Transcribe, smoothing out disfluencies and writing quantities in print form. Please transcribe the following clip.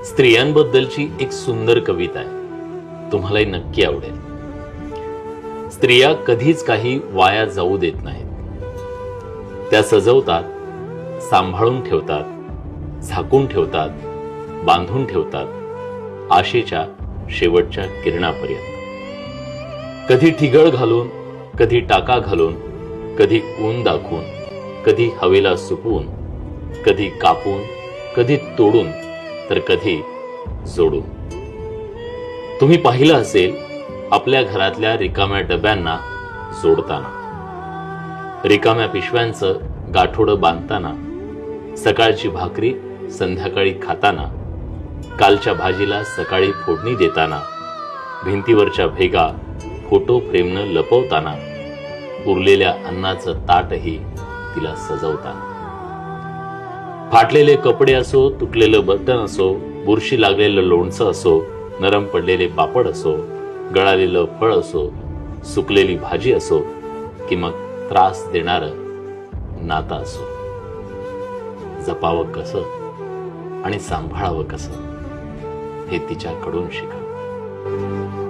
स्त्रियांबद्दलची एक सुंदर कविता आहे, तुम्हालाही नक्की आवडेल. स्त्रिया कधीच काही वाया जाऊ देत नाहीत. त्या सजवतात, सांभाळून ठेवतात, झाकून ठेवतात, बांधून ठेवतात, आशेच्या शेवटच्या किरणापर्यंत. कधी ठिगळ घालून, कधी टाका घालून, कधी ऊन दाखवून, कधी हवेला सुकवून, कधी कापून, कधी तोडून, तर कधी जोडून. तुम्ही पाहिलं असेल आपल्या घरातल्या रिकाम्या डब्यांना जोडताना, रिकाम्या पिशव्यांचं गाठोडं बांधताना, सकाळची भाकरी संध्याकाळी खाताना, कालच्या भाजीला सकाळी फोडणी देताना, भिंतीवरच्या भेगा फोटो फ्रेमनं लपवताना, उरलेल्या अन्नाचं ताटही तिला सजवताना. फाटलेले कपडे असो, तुटलेलं बटन असो, बुरशी लागलेलं लोणचं असो, नरम पडलेले पापड असो, गळालेलं फळ असो, सुकलेली भाजी असो, की मग त्रास देणारं नातं असो, जपावं कसं आणि सांभाळावं कसं हे तिच्याकडून शिका.